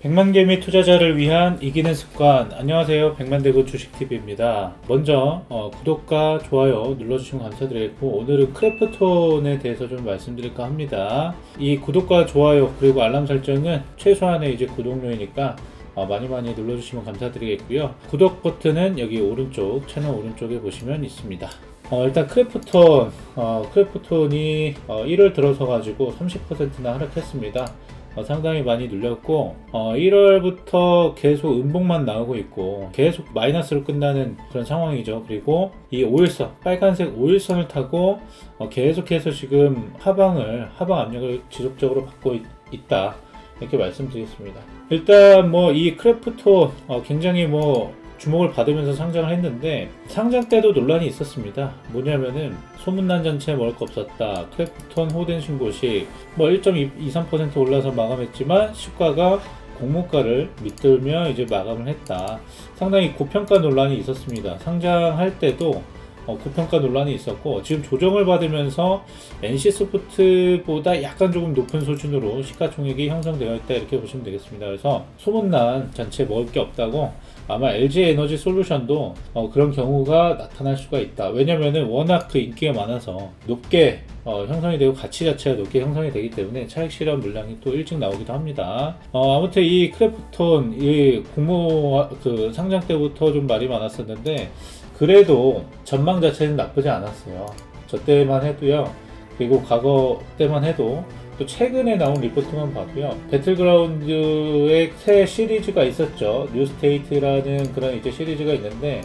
100만 개미 투자자를 위한 이기는 습관. 안녕하세요, 백만대구 주식TV입니다. 먼저 구독과 좋아요 눌러주시면 감사드리겠고, 오늘은 크래프톤에 대해서 좀 말씀드릴까 합니다. 이 구독과 좋아요 그리고 알람 설정은 최소한의 이제 구독료이니까 많이 눌러주시면 감사드리겠고요. 구독 버튼은 여기 오른쪽 채널 오른쪽에 보시면 있습니다. 일단 크래프톤이 1월 들어서 가지고 30%나 하락했습니다. 상당히 많이 눌렸고 1월부터 계속 음봉만 나오고 있고 계속 마이너스로 끝나는 그런 상황이죠. 그리고 이 5일선, 빨간색 5일선을 타고 계속해서 지금 하방 압력을 지속적으로 받고 있다, 이렇게 말씀드리겠습니다. 일단 이 크래프톤 굉장히 주목을 받으면서 상장을 했는데, 상장 때도 논란이 있었습니다. 뭐냐면은 소문난 전체 먹을 거 없었다, 크래프톤 호된 신고식 1.23% 올라서 마감했지만 시가가 공모가를 밑들며 이제 마감을 했다. 상당히 고평가 논란이 있었습니다. 상장할 때도 고평가 논란이 있었고, 지금 조정을 받으면서 NC소프트보다 약간 조금 높은 수준으로 시가총액이 형성되어 있다, 이렇게 보시면 되겠습니다. 그래서 소문난 전체 먹을 게 없다고, 아마 LG에너지 솔루션도 그런 경우가 나타날 수가 있다. 왜냐면은 워낙 그 인기가 많아서 높게 형성이 되고 가치 자체가 높게 형성이 되기 때문에 차익 실현 물량이 또 일찍 나오기도 합니다. 아무튼 이 크래프톤 상장 때부터 좀 말이 많았었는데, 그래도 전망 자체는 나쁘지 않았어요. 저 때만 해도요, 그리고 과거 때만 해도, 또 최근에 나온 리포트만 봐도요, 배틀그라운드의 새 시리즈가 있었죠. 뉴스테이트라는 그런 이제 시리즈가 있는데,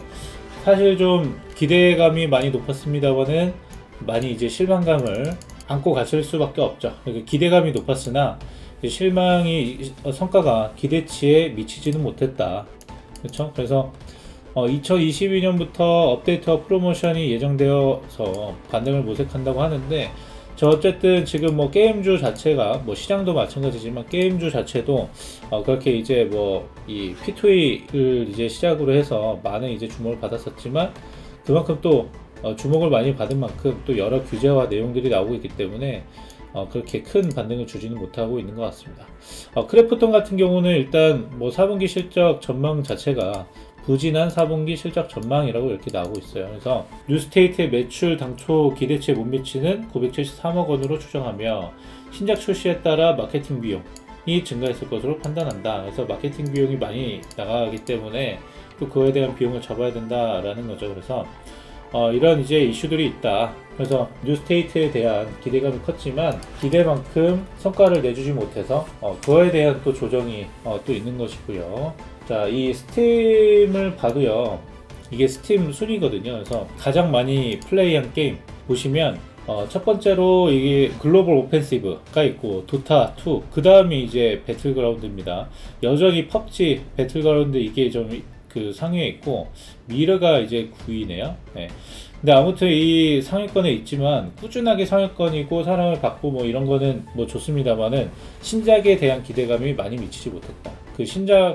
사실 좀 기대감이 많이 높았습니다만은 많이 이제 실망감을 안고 갔을 수밖에 없죠. 그러니까 기대감이 높았으나 성과가 기대치에 미치지는 못했다. 그렇죠? 그래서 2022년부터 업데이트와 프로모션이 예정되어서 반등을 모색한다고 하는데, 어쨌든 지금 게임주 자체가 시장도 마찬가지지만 게임주 자체도 그렇게 이제 이 P2E를 이제 시작으로 해서 많은 이제 주목을 받았었지만, 그만큼 또 주목을 많이 받은 만큼 또 여러 규제와 내용들이 나오고 있기 때문에 그렇게 큰 반등을 주지는 못하고 있는 것 같습니다. 크래프톤 같은 경우는 일단 4분기 실적 전망 자체가 부진한 4분기 실적 전망이라고 이렇게 나오고 있어요. 그래서 뉴스테이트의 매출 당초 기대치에 못 미치는 973억 원으로 추정하며, 신작 출시에 따라 마케팅 비용이 증가했을 것으로 판단한다. 그래서 마케팅 비용이 많이 나가기 때문에 또 그거에 대한 비용을 잡아야 된다라는 거죠. 그래서 이런 이제 이슈들이 있다. 그래서 뉴스테이트에 대한 기대감이 컸지만 기대만큼 성과를 내주지 못해서 그거에 대한 또 조정이 또 있는 것이고요. 자, 이 스팀을 봐도요, 이게 스팀 순위거든요. 그래서 가장 많이 플레이한 게임 보시면 첫 번째로 이게 글로벌 오펜시브가 있고 도타2, 그 다음이 이제 배틀그라운드입니다. 여전히 펍지, 배틀그라운드 이게 좀 그 상위에 있고, 미르가 이제 9위네요. 네. 근데 아무튼 이 상위권에 있지만 꾸준하게 상위권이고 사랑을 받고 이런 거는 좋습니다만은, 신작에 대한 기대감이 많이 미치지 못했다. 그 신작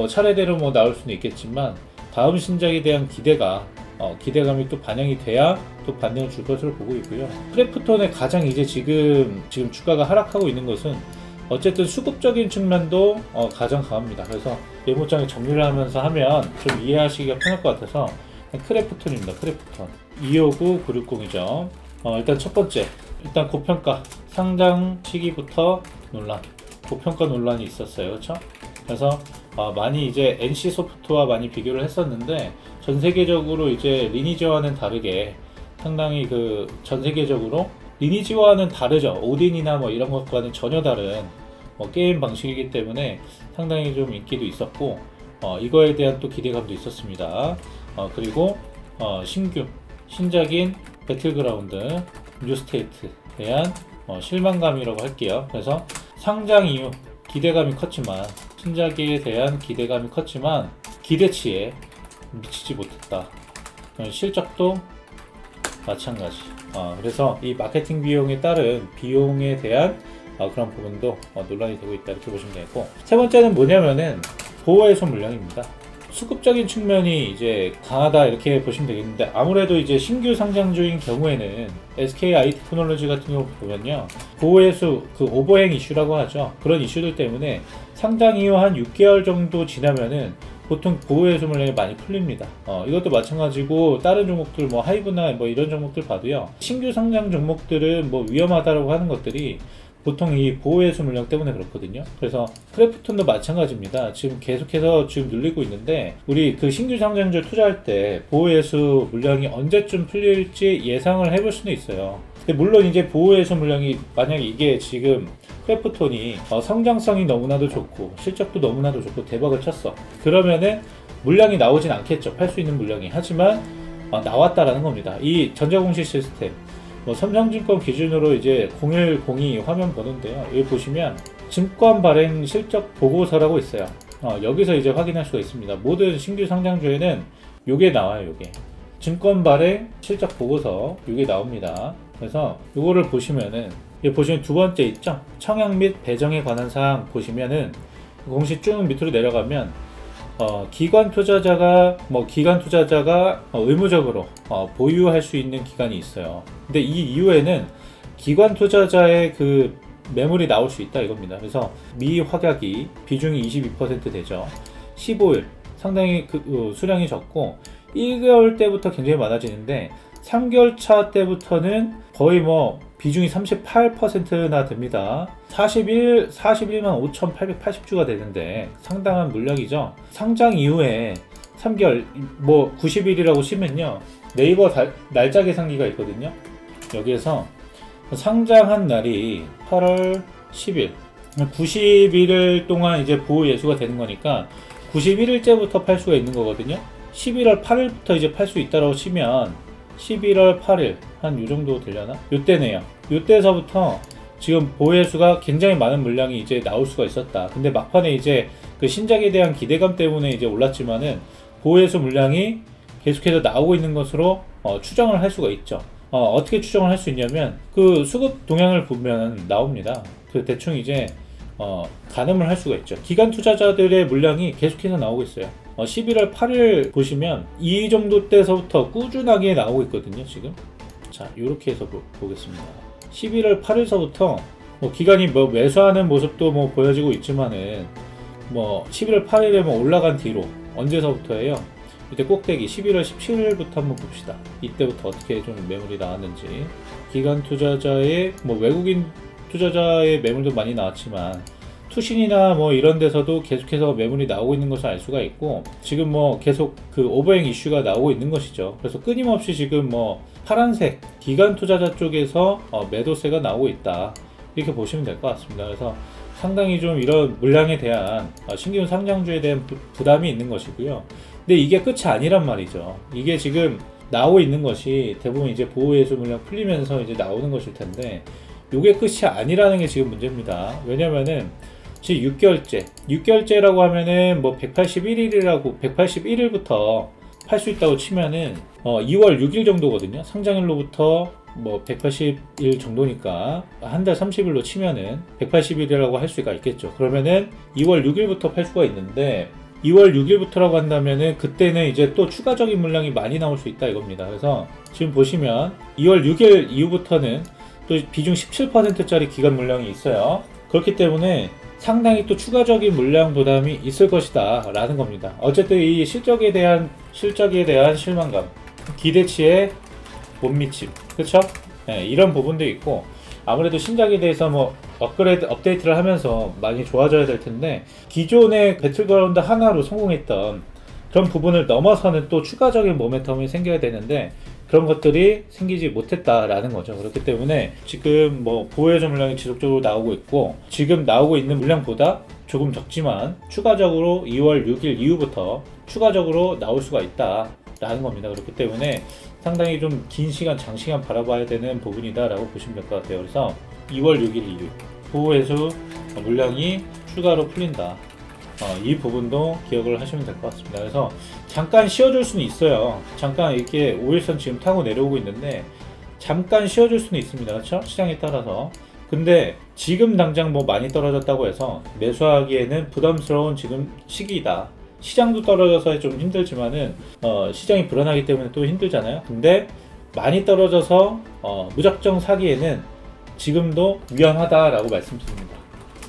차례대로 나올 수는 있겠지만, 다음 신작에 대한 기대감이 또 반영이 돼야 또 반등을 줄 것으로 보고 있고요. 크래프톤의 가장 이제 지금 주가가 하락하고 있는 것은 어쨌든 수급적인 측면도 가장 강합니다. 그래서 메모장에 정리를 하면서 하면 좀 이해하시기가 편할 것 같아서 크래프톤입니다. 크래프톤 259960이죠. 일단 첫 번째, 일단 고평가, 상장 시기부터 고평가 논란이 있었어요. 그렇죠? 그래서 많이 이제 NC소프트와 많이 비교를 했었는데, 전 세계적으로 이제 리니지와는 다르게 상당히 전 세계적으로 리니지와는 다르죠. 오딘이나 이런 것과는 전혀 다른 게임 방식이기 때문에 상당히 좀 인기도 있었고, 이거에 대한 또 기대감도 있었습니다. 그리고 신작인 배틀그라운드, 뉴스테이트에 대한 실망감이라고 할게요. 그래서 상장 이후 기대감이 컸지만, 신작에 대한 기대감이 컸지만 기대치에 미치지 못했다. 실적도 마찬가지. 그래서 이 마케팅 비용에 따른 비용에 대한 그런 부분도 논란이 되고 있다, 이렇게 보시면 되겠고, 세 번째는 뭐냐면은 보호해소 물량입니다. 수급적인 측면이 이제 강하다 이렇게 보시면 되겠는데, 아무래도 이제 신규 상장주인 경우에는 SK IT 테크놀로지 같은 경우 보면요, 보호해수 그 오버행 이슈라고 하죠. 그런 이슈들 때문에 상장 이후 한 6개월 정도 지나면은 보통 보호해수 물량이 많이 풀립니다. 이것도 마찬가지고 다른 종목들 뭐 하이브나 뭐 이런 종목들 봐도요, 신규 상장 종목들은 뭐 위험하다라고 하는 것들이 보통 이 보호해수 물량 때문에 그렇거든요. 그래서 크래프톤도 마찬가지입니다. 지금 계속해서 지금 눌리고 있는데, 우리 그 신규 상장주 투자할 때 보호해수 물량이 언제쯤 풀릴지 예상을 해볼 수는 있어요. 근데 물론 이제 보호해수 물량이 만약에 이게 지금 크래프톤이 성장성이 너무나도 좋고 실적도 너무나도 좋고 대박을 쳤어. 그러면은 물량이 나오진 않겠죠. 팔 수 있는 물량이. 하지만 나왔다라는 겁니다. 이 전자공시 시스템, 뭐 삼성증권 기준으로 이제 0102 화면 보는데요. 여기 보시면 증권 발행 실적 보고서라고 있어요. 여기서 이제 확인할 수가 있습니다. 모든 신규 상장주에는 요게 나와요. 요게 증권 발행 실적 보고서 요게 나옵니다. 그래서 요거를 보시면은, 여기 보시면 두 번째 있죠? 청약 및 배정에 관한 사항 보시면은 공시 쭉 밑으로 내려가면 기관 투자자가 의무적으로 보유할 수 있는 기간이 있어요. 근데 이 이후에는 기관 투자자의 그 매물이 나올 수 있다 이겁니다. 그래서 미확약이 비중이 22% 되죠. 15일 상당히 수량이 적고 1개월 때부터 굉장히 많아지는데 3개월 차 때부터는 거의 뭐 비중이 38%나 됩니다. 41만 5,880주가 되는데 상당한 물량이죠. 상장 이후에 3개월, 뭐 90일이라고 치면요, 네이버 날짜 계산기가 있거든요. 여기에서 상장한 날이 8월 10일, 90일 동안 이제 보호 예수가 되는 거니까 91일째부터 팔 수가 있는 거거든요. 11월 8일부터 이제 팔 수 있다고 치면 11월 8일 한 요 정도 되려나? 요때네요. 요때서부터 지금 보호예수가 굉장히 많은 물량이 이제 나올 수가 있었다. 근데 막판에 이제 그 신작에 대한 기대감 때문에 이제 올랐지만은 보호예수 물량이 계속해서 나오고 있는 것으로 추정을 할 수가 있죠. 어떻게 추정을 할 수 있냐면 그 수급 동향을 보면 나옵니다. 그 대충 이제 가늠을 할 수가 있죠. 기관 투자자들의 물량이 계속해서 나오고 있어요. 11월 8일 보시면 이 정도 때서부터 꾸준하게 나오고 있거든요. 지금 자, 요렇게 해서 보겠습니다. 11월 8일서부터 뭐 기관이 뭐 매수하는 모습도 뭐 보여지고 있지만은 뭐 11월 8일에 뭐 올라간 뒤로 언제서부터예요? 이때 꼭대기 11월 17일부터 한번 봅시다. 이때부터 어떻게 좀 매물이 나왔는지. 기관 투자자의 뭐 외국인 투자자의 매물도 많이 나왔지만 투신이나 뭐 이런 데서도 계속해서 매물이 나오고 있는 것을 알 수가 있고, 지금 뭐 계속 그 오버행 이슈가 나오고 있는 것이죠. 그래서 끊임없이 지금 뭐 파란색 기관 투자자 쪽에서 매도세가 나오고 있다 이렇게 보시면 될 것 같습니다. 그래서 상당히 좀 이런 물량에 대한 신규 상장주에 대한 부담이 있는 것이고요. 근데 이게 끝이 아니란 말이죠. 이게 지금 나오고 있는 것이 대부분 이제 보호예수 물량 풀리면서 이제 나오는 것일 텐데, 이게 끝이 아니라는 게 지금 문제입니다. 왜냐면은 지금 6개월째라고 하면은 뭐 181일부터 팔 수 있다고 치면은 2월 6일 정도거든요. 상장일로부터 뭐 180일 정도니까 한 달 30일로 치면은 180일이라고 할 수가 있겠죠. 그러면은 2월 6일부터 팔 수가 있는데, 2월 6일부터라고 한다면은 그때는 이제 또 추가적인 물량이 많이 나올 수 있다 이겁니다. 그래서 지금 보시면 2월 6일 이후부터는 또 비중 17%짜리 기간 물량이 있어요. 그렇기 때문에 상당히 또 추가적인 물량 부담이 있을 것이다 라는 겁니다. 어쨌든 이 실적에 대한 실망감, 기대치에 못 미침, 그쵸? 네, 이런 부분도 있고, 아무래도 신작에 대해서 뭐 업데이트를 하면서 많이 좋아져야 될 텐데, 기존의 배틀그라운드 하나로 성공했던 그런 부분을 넘어서는 또 추가적인 모멘텀이 생겨야 되는데 그런 것들이 생기지 못했다라는 거죠. 그렇기 때문에 지금 뭐 보호해줘 물량이 지속적으로 나오고 있고, 지금 나오고 있는 물량보다 조금 적지만 추가적으로 2월 6일 이후부터 추가적으로 나올 수가 있다라는 겁니다. 그렇기 때문에 상당히 좀 긴 시간, 장시간 바라봐야 되는 부분이다 라고 보시면 될 것 같아요. 그래서 2월 6일 이후 보호해줘 물량이 추가로 풀린다. 이 부분도 기억을 하시면 될 것 같습니다. 그래서 잠깐 쉬어줄 수는 있어요. 잠깐 이렇게 5일선 지금 타고 내려오고 있는데 잠깐 쉬어줄 수는 있습니다. 그렇죠? 시장에 따라서. 근데 지금 당장 뭐 많이 떨어졌다고 해서 매수하기에는 부담스러운 지금 시기이다. 시장도 떨어져서 좀 힘들지만은 시장이 불안하기 때문에 또 힘들잖아요. 근데 많이 떨어져서 무작정 사기에는 지금도 위험하다라고 말씀드립니다.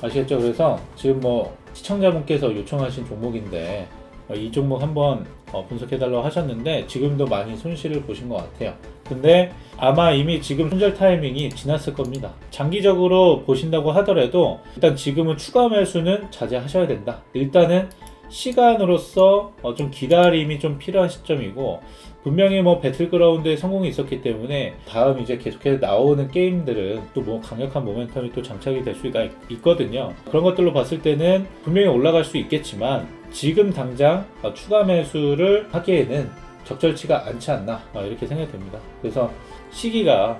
아시겠죠? 그래서 지금 뭐 시청자분께서 요청하신 종목인데 이 종목 한번 분석해달라고 하셨는데 지금도 많이 손실을 보신 것 같아요. 근데 아마 이미 지금 손절 타이밍이 지났을 겁니다. 장기적으로 보신다고 하더라도 일단 지금은 추가 매수는 자제하셔야 된다. 일단은 시간으로서 좀 기다림이 좀 필요한 시점이고, 분명히 뭐 배틀그라운드에 성공이 있었기 때문에 다음 이제 계속해서 나오는 게임들은 또 뭐 강력한 모멘텀이 또 장착이 될 수가 있거든요. 그런 것들로 봤을 때는 분명히 올라갈 수 있겠지만 지금 당장 추가 매수를 하기에는 적절치가 않지 않나 이렇게 생각됩니다. 그래서 시기가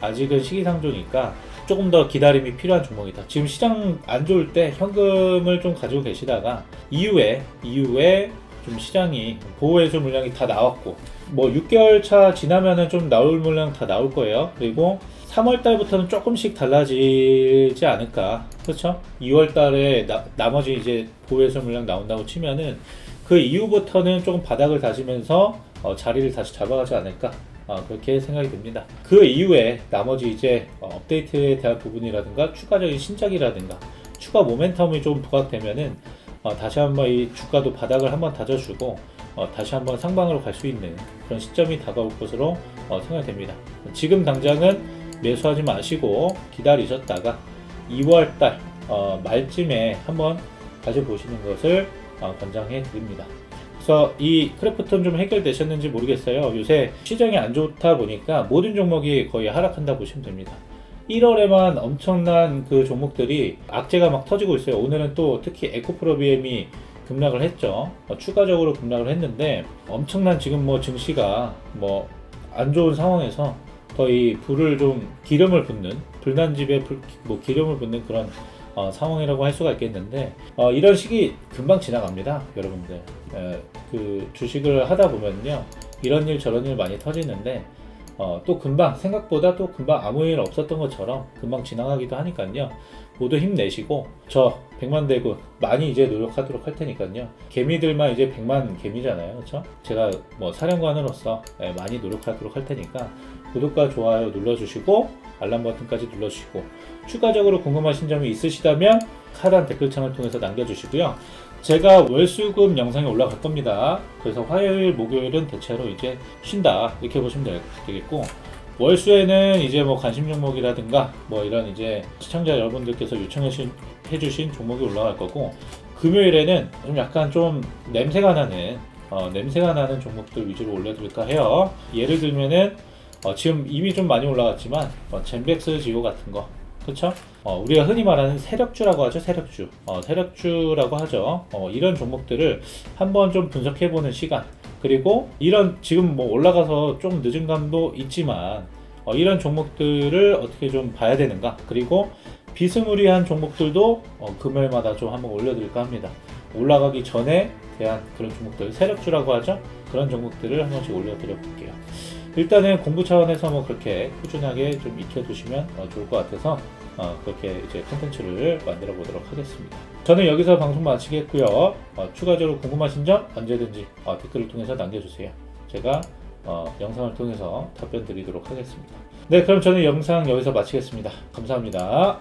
아직은 시기상조니까 조금 더 기다림이 필요한 종목이다. 지금 시장 안 좋을 때 현금을 좀 가지고 계시다가 이후에 좀 시장이 보호해줄 물량이 다 나왔고, 뭐 6개월 차 지나면은 좀 나올 물량 다 나올 거예요. 그리고 3월 달부터는 조금씩 달라지지 않을까. 그렇죠? 2월 달에 나머지 이제 보호해줄 물량 나온다고 치면은 그 이후부터는 조금 바닥을 다지면서 자리를 다시 잡아가지 않을까. 그렇게 생각이 듭니다. 그 이후에 나머지 이제 업데이트에 대한 부분이라든가 추가적인 신작이라든가 추가 모멘텀이 좀 부각되면은 다시 한번 이 주가도 바닥을 한번 다져주고 다시 한번 상방으로 갈 수 있는 그런 시점이 다가올 것으로 생각이 됩니다. 지금 당장은 매수하지 마시고 기다리셨다가 2월달 말쯤에 한번 다시 보시는 것을 권장해 드립니다. 그래서 이 크래프톤 좀 해결되셨는지 모르겠어요. 요새 시장이 안 좋다 보니까 모든 종목이 거의 하락한다 보시면 됩니다. 1월에만 엄청난 그 종목들이 악재가 막 터지고 있어요. 오늘은 또 특히 에코프로비엠이 급락을 했죠. 추가적으로 급락을 했는데 엄청난 지금 뭐 증시가 뭐 안 좋은 상황에서 거의 불을 좀 기름을 붓는, 불난집에 뭐 기름을 붓는 그런 상황이라고 할 수가 있겠는데 이런 시기 금방 지나갑니다, 여러분들. 그 주식을 하다 보면요, 이런 일 저런 일 많이 터지는데 또 금방, 생각보다 또 금방 아무 일 없었던 것처럼 금방 지나가기도 하니까요. 모두 힘내시고 저 100만 대군 많이 이제 노력하도록 할 테니까요. 개미들만 이제 100만 개미잖아요, 그렇죠? 제가 뭐 사령관으로서 많이 노력하도록 할 테니까 구독과 좋아요 눌러주시고 알람 버튼까지 눌러주시고, 추가적으로 궁금하신 점이 있으시다면 하단 댓글창을 통해서 남겨주시고요. 제가 월수금 영상이 올라갈 겁니다. 그래서 화요일, 목요일은 대체로 이제 쉰다 이렇게 보시면 되겠고, 월수에는 이제 뭐 관심 종목이라든가 뭐 이런 이제 시청자 여러분들께서 요청해주신 종목이 올라갈 거고, 금요일에는 좀 약간 좀 냄새가 나는 종목들 위주로 올려드릴까 해요. 예를 들면은 지금 이미 좀 많이 올라갔지만 젠백스 지오 같은 거, 그렇죠? 우리가 흔히 말하는 세력주라고 하죠. 세력주라고 하죠. 이런 종목들을 한번 좀 분석해보는 시간, 그리고 이런 지금 뭐 올라가서 좀 늦은 감도 있지만 이런 종목들을 어떻게 좀 봐야 되는가, 그리고 비스무리한 종목들도 금요일마다 좀 한번 올려드릴까 합니다. 올라가기 전에 대한 그런 종목들, 세력주라고 하죠. 그런 종목들을 한 번씩 올려드려 볼게요. 일단은 공부 차원에서 뭐 그렇게 꾸준하게 좀 익혀두시면 좋을 것 같아서 그렇게 이제 컨텐츠를 만들어 보도록 하겠습니다. 저는 여기서 방송 마치겠고요. 추가적으로 궁금하신 점 언제든지 댓글을 통해서 남겨주세요. 제가 영상을 통해서 답변 드리도록 하겠습니다. 네, 그럼 저는 영상 여기서 마치겠습니다. 감사합니다.